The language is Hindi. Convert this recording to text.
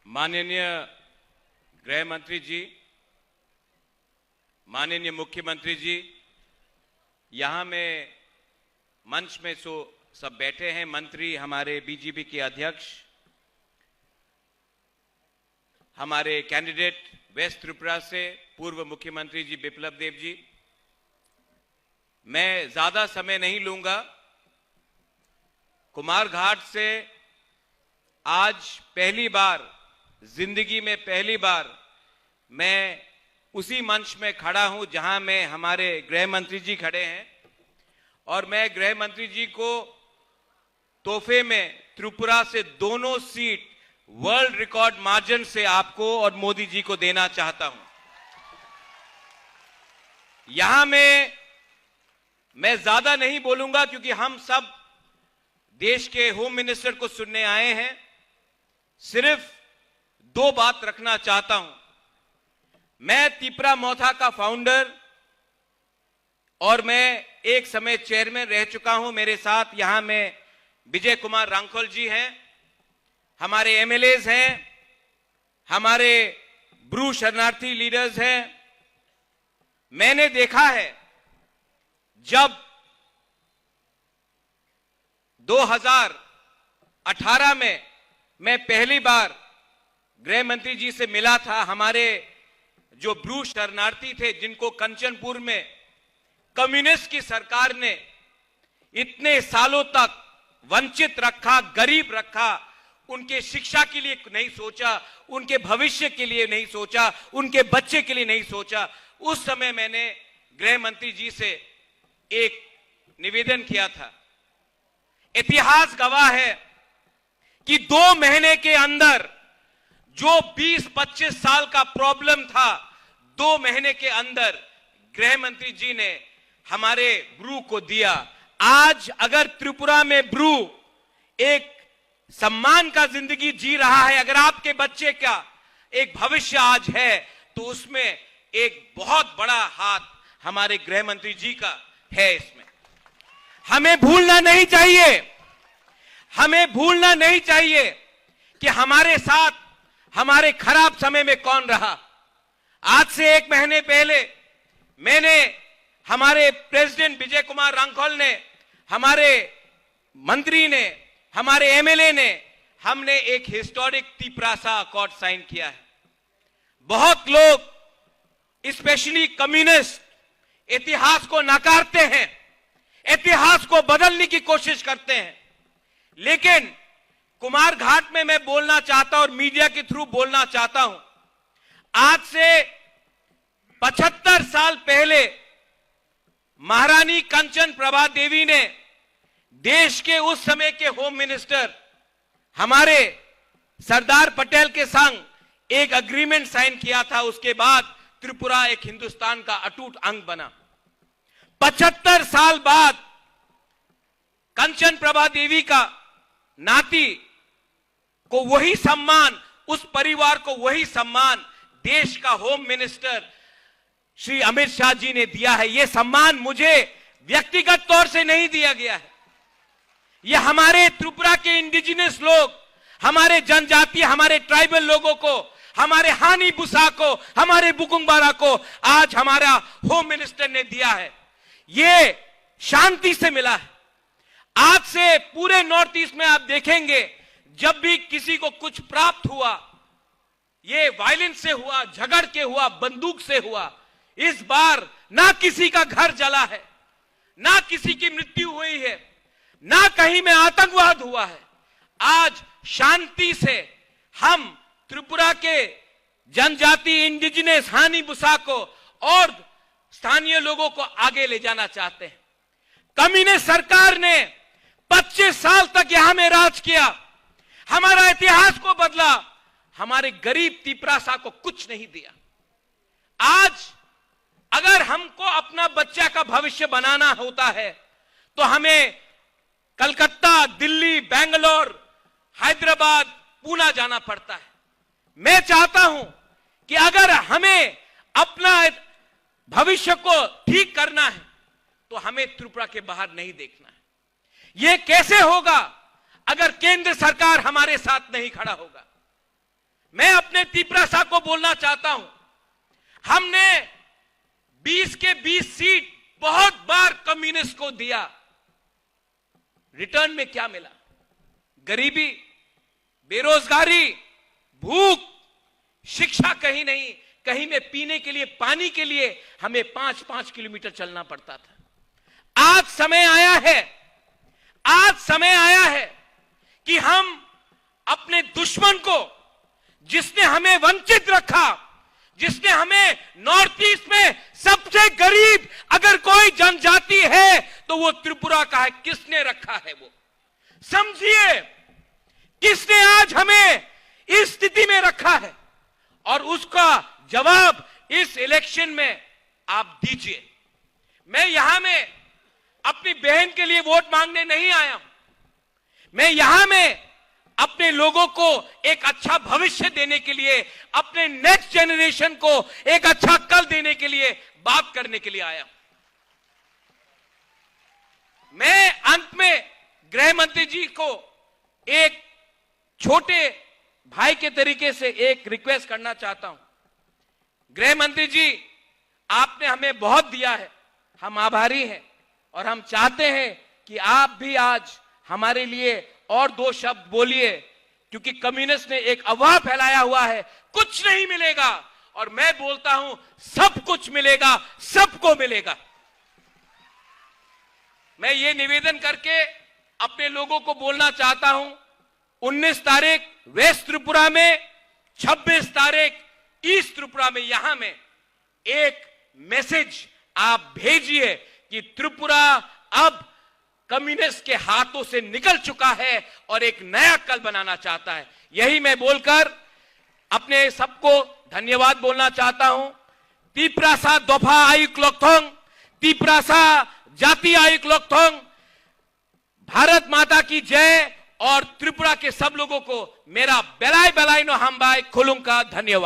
माननीय गृह मंत्री जी, माननीय मुख्यमंत्री जी, यहाँ में मंच में सब बैठे हैं मंत्री, हमारे बीजेपी के अध्यक्ष, हमारे कैंडिडेट वेस्ट त्रिपुरा से पूर्व मुख्यमंत्री जी बिप्लब देव जी। मैं ज्यादा समय नहीं लूंगा। कुमारघाट से आज पहली बार, जिंदगी में पहली बार मैं उसी मंच में खड़ा हूं जहां में हमारे गृह मंत्री जी खड़े हैं, और मैं गृह मंत्री जी को तोहफे में त्रिपुरा से दोनों सीट वर्ल्ड रिकॉर्ड मार्जिन से आपको और मोदी जी को देना चाहता हूं। यहां में मैं ज्यादा नहीं बोलूंगा क्योंकि हम सब देश के होम मिनिस्टर को सुनने आए हैं। सिर्फ दो बात रखना चाहता हूं। मैं त्रिपुरा मोथा का फाउंडर और मैं एक समय चेयरमैन रह चुका हूं। मेरे साथ यहां में विजय कुमार रांखल जी हैं, हमारे एमएलएज हैं, हमारे ब्रू शरणार्थी लीडर्स हैं। मैंने देखा है जब 2018 में मैं पहली बार गृह मंत्री जी से मिला था, हमारे जो ब्रू शरणार्थी थे जिनको कंचनपुर में कम्युनिस्ट की सरकार ने इतने सालों तक वंचित रखा, गरीब रखा, उनके शिक्षा के लिए नहीं सोचा, उनके भविष्य के लिए नहीं सोचा, उनके बच्चे के लिए नहीं सोचा। उस समय मैंने गृह मंत्री जी से एक निवेदन किया था। इतिहास गवाह है कि 2 महीने के अंदर जो 20-25 साल का प्रॉब्लम था, 2 महीने के अंदर गृह मंत्री जी ने हमारे ब्रू को दिया। आज अगर त्रिपुरा में ब्रू एक सम्मान का जिंदगी जी रहा है, अगर आपके बच्चे का एक भविष्य आज है, तो उसमें एक बहुत बड़ा हाथ हमारे गृह मंत्री जी का है। इसमें हमें भूलना नहीं चाहिए, हमें भूलना नहीं चाहिए कि हमारे साथ हमारे खराब समय में कौन रहा। आज से 1 महीने पहले मैंने, हमारे प्रेसिडेंट विजय कुमार रांखल ने, हमारे मंत्री ने, हमारे एमएलए ने, हमने एक हिस्टोरिक त्रिपुरा अकॉर्ड साइन किया है। बहुत लोग, स्पेशली कम्युनिस्ट, इतिहास को नकारते हैं, इतिहास को बदलने की कोशिश करते हैं, लेकिन कुमारघाट में मैं बोलना चाहता हूं और मीडिया के थ्रू बोलना चाहता हूं। आज से 75 साल पहले महारानी कंचन प्रभा देवी ने देश के उस समय के होम मिनिस्टर हमारे सरदार पटेल के संग एक एग्रीमेंट साइन किया था। उसके बाद त्रिपुरा एक हिंदुस्तान का अटूट अंग बना। 75 साल बाद कंचन प्रभा देवी का नाती को वही सम्मान, उस परिवार को वही सम्मान देश का होम मिनिस्टर श्री अमित शाह जी ने दिया है। यह सम्मान मुझे व्यक्तिगत तौर से नहीं दिया गया है, यह हमारे त्रिपुरा के इंडिजिनस लोग, हमारे जनजातीय, हमारे ट्राइबल लोगों को, हमारे हानी बुसा को, हमारे बुकुंगबारा को आज हमारा होम मिनिस्टर ने दिया है। यह शांति से मिला है। आज से पूरे नॉर्थ ईस्ट में आप देखेंगे, जब भी किसी को कुछ प्राप्त हुआ, ये वायलेंस से हुआ, झगड़ के हुआ, बंदूक से हुआ। इस बार ना किसी का घर जला है, ना किसी की मृत्यु हुई है, ना कहीं में आतंकवाद हुआ है। आज शांति से हम त्रिपुरा के जनजाति, इंडिजिनस, हानी बुसा को और स्थानीय लोगों को आगे ले जाना चाहते हैं। कम्युनिस्ट सरकार ने 25 साल तक यहां में राज किया, हमारा इतिहास को बदला, हमारे गरीब त्रिपुरा को कुछ नहीं दिया। आज अगर हमको अपना बच्चा का भविष्य बनाना होता है तो हमें कलकत्ता, दिल्ली, बेंगलोर, हैदराबाद, पुणे जाना पड़ता है। मैं चाहता हूं कि अगर हमें अपना भविष्य को ठीक करना है तो हमें त्रिपुरा के बाहर नहीं देखना है। यह कैसे होगा अगर केंद्र सरकार हमारे साथ नहीं खड़ा होगा। मैं अपने तिपरासा को बोलना चाहता हूं, हमने 20 के 20 सीट बहुत बार कम्युनिस्ट को दिया, रिटर्न में क्या मिला? गरीबी, बेरोजगारी, भूख, शिक्षा कहीं नहीं, कहीं में पीने के लिए, पानी के लिए हमें 5-5 किलोमीटर चलना पड़ता था। आज समय आया है कि हम अपने दुश्मन को, जिसने हमें वंचित रखा, जिसने हमें नॉर्थ ईस्ट में सबसे गरीब अगर कोई जनजाति है तो वो त्रिपुरा का है, किसने रखा है? वो समझिए, किसने आज हमें इस स्थिति में रखा है, और उसका जवाब इस इलेक्शन में आप दीजिए। मैं यहां में अपनी बहन के लिए वोट मांगने नहीं आया हूं, मैं यहां में अपने लोगों को एक अच्छा भविष्य देने के लिए, अपने नेक्स्ट जनरेशन को एक अच्छा कल देने के लिए बात करने के लिए आया हूं। मैं अंत में गृह मंत्री जी को एक छोटे भाई के तरीके से एक रिक्वेस्ट करना चाहता हूं। गृह मंत्री जी, आपने हमें बहुत दिया है, हम आभारी हैं, और हम चाहते हैं कि आप भी आज हमारे लिए और 2 शब्द बोलिए, क्योंकि कम्युनिस्ट ने एक अफवाह फैलाया हुआ है, कुछ नहीं मिलेगा, और मैं बोलता हूं सब कुछ मिलेगा, सबको मिलेगा। मैं ये निवेदन करके अपने लोगों को बोलना चाहता हूं, 19 तारीख वेस्ट त्रिपुरा में, 26 तारीख ईस्ट त्रिपुरा में, यहां में एक मैसेज आप भेजिए कि त्रिपुरा अब कम्युनिस्ट के हाथों से निकल चुका है और एक नया कल बनाना चाहता है। यही मैं बोलकर अपने सबको धन्यवाद बोलना चाहता हूं। तिपरासा दोफा आयुक लोकथोंग, तिपरासा जाति आयुक लोकथोंग, भारत माता की जय, और त्रिपुरा के सब लोगों को मेरा बेलाय बेलाय नो हमबाय खुलुंग का धन्यवाद।